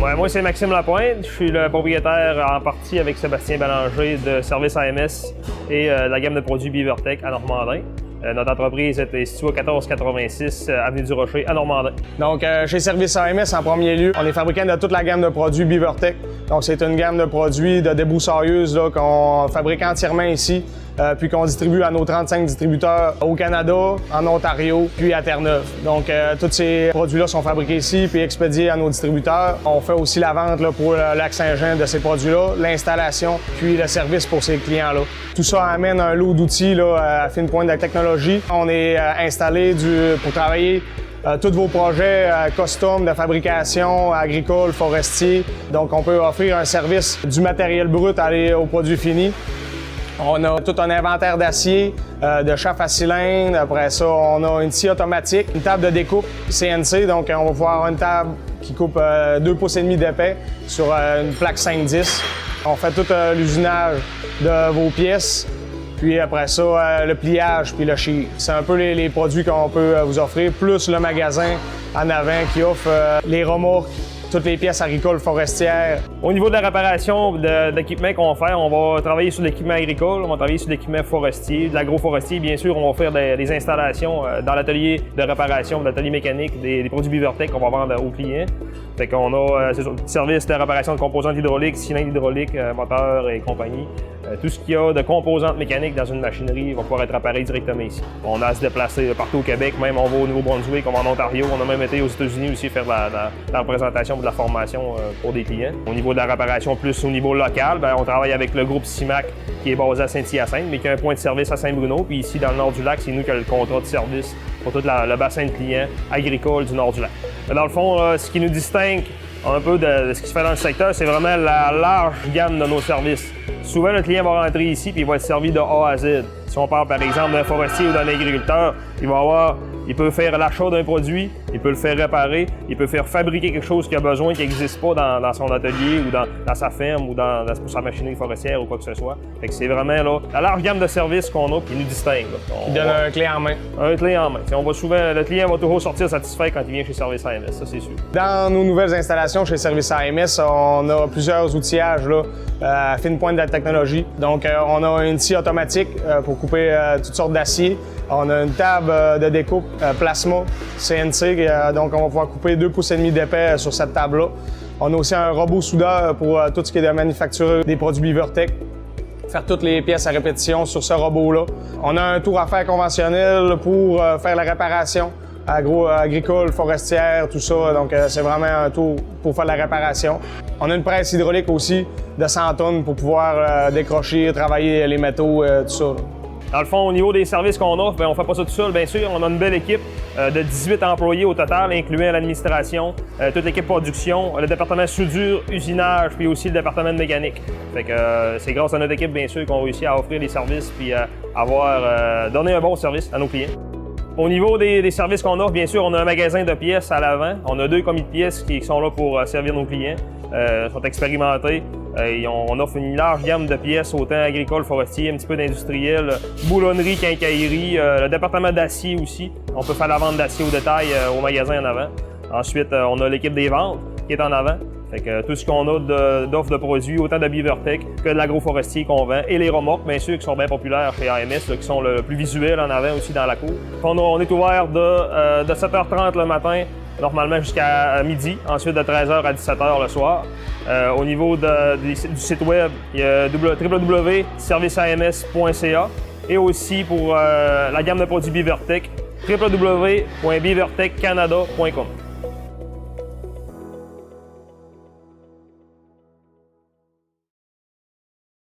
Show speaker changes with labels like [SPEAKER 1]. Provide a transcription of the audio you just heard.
[SPEAKER 1] Ouais, moi, c'est Maxime Lapointe. Je suis le propriétaire en partie avec Sébastien Bélanger de Service AMS et de la gamme de produits Beavertech à Normandin. Notre entreprise est située au 1486 Avenue du Rocher à Normandin.
[SPEAKER 2] Donc, chez Service AMS, en premier lieu, on est fabricant de toute la gamme de produits Beavertech. Donc, c'est une gamme de produits de débroussailleuse qu'on fabrique entièrement ici, puis qu'on distribue à nos 35 distributeurs au Canada, en Ontario, puis à Terre-Neuve. Donc, tous ces produits-là sont fabriqués ici, puis expédiés à nos distributeurs. On fait aussi la vente là, pour le Lac-Saint-Jean de ces produits-là, l'installation, puis le service pour ces clients-là. Tout ça amène un lot d'outils là, à fine pointe de technologie. On est installé pour travailler tous vos projets custom de fabrication, agricole, forestier. Donc, on peut offrir un service du matériel brut aux produits finis. On a tout un inventaire d'acier, de chauffe à cylindre. Après ça, on a une scie automatique, une table de découpe CNC. Donc, on va pouvoir avoir une table qui coupe 2,5 pouces d'épais sur une plaque 5-10. On fait tout l'usinage de vos pièces. Puis après ça, le pliage puis le shear. C'est un peu les produits qu'on peut vous offrir, plus le magasin en avant qui offre les remorques, toutes les pièces agricoles forestières.
[SPEAKER 1] Au niveau de la réparation d'équipement qu'on va faire, on va travailler sur l'équipement agricole, on va travailler sur l'équipement forestier, de l'agroforestier. Bien sûr, on va faire des installations dans l'atelier de réparation, l'atelier mécanique, des produits Beavertech qu'on va vendre aux clients. Fait qu'on a service de réparation de composantes hydrauliques, cylindres hydrauliques, moteurs et compagnie. Tout ce qu'il y a de composantes mécaniques dans une machinerie va pouvoir être réparé directement ici. On a à se déplacer partout au Québec, même on va au Nouveau-Brunswick, on va en Ontario, on a même été aux États-Unis aussi faire la représentation de la formation pour des clients. Au niveau de la réparation plus au niveau local, on travaille avec le groupe CIMAC qui est basé à Saint-Hyacinthe, mais qui a un point de service à Saint-Bruno. Puis ici, dans le nord du lac, c'est nous qui avons le contrat de service pour tout le bassin de clients agricoles du nord du lac. Dans le fond, ce qui nous distingue un peu de ce qui se fait dans le secteur, c'est vraiment la large gamme de nos services. Souvent, le client va rentrer ici et il va être servi de A à Z. Si on parle par exemple d'un forestier ou d'un agriculteur, il peut faire l'achat d'un produit, il peut le faire réparer, il peut faire fabriquer quelque chose qu'il a besoin qui n'existe pas dans son atelier ou dans sa ferme ou pour sa machinerie forestière ou quoi que ce soit. Fait que c'est vraiment là, la large gamme de services qu'on a qui nous distingue.
[SPEAKER 2] Il donne un clé en main.
[SPEAKER 1] Un clé en main. Le client va toujours sortir satisfait quand il vient chez Service AMS, ça c'est sûr.
[SPEAKER 2] Dans nos nouvelles installations chez Service AMS, on a plusieurs outillages là, à fine pointe de la technologie. Donc, on a une scie automatique pour couper toutes sortes d'acier. On a une table de découpe plasma CNC, donc on va pouvoir couper 2,5 pouces d'épais sur cette table-là. On a aussi un robot soudeur pour tout ce qui est de manufacture des produits Beavertech. Faire toutes les pièces à répétition sur ce robot-là. On a un tour à faire conventionnel pour faire la réparation agricole, forestière, tout ça. Donc, c'est vraiment un tour pour faire la réparation. On a une presse hydraulique aussi de 100 tonnes pour pouvoir décrocher, travailler les métaux, tout ça.
[SPEAKER 1] Dans le fond, au niveau des services qu'on offre, on ne fait pas ça tout seul, bien sûr. On a une belle équipe de 18 employés au total, incluant l'administration, toute l'équipe production, le département soudure, usinage, puis aussi le département de mécanique. Fait que c'est grâce à notre équipe, bien sûr, qu'on réussit à offrir les services puis donner un bon service à nos clients. Au niveau des services qu'on offre, bien sûr, on a un magasin de pièces à l'avant. On a 2 commis de pièces qui sont là pour servir nos clients. Ils sont expérimentés. On offre une large gamme de pièces, autant agricoles, forestiers, un petit peu d'industriel, boulonnerie, quincaillerie, le département d'acier aussi. On peut faire la vente d'acier au détail au magasin en avant. Ensuite, on a l'équipe des ventes qui est en avant. Fait que tout ce qu'on a d'offres de produits, autant de Beavertech que de l'agroforestier qu'on vend, et les remorques, bien sûr, qui sont bien populaires chez AMS, là, qui sont le plus visuels en avant aussi dans la cour. On est ouvert de 7h30 le matin, normalement jusqu'à midi, ensuite de 13h à 17h le soir. Au niveau du site web, il y a www.serviceams.ca et aussi pour la gamme de produits Beavertech, www.beavertechcanada.com.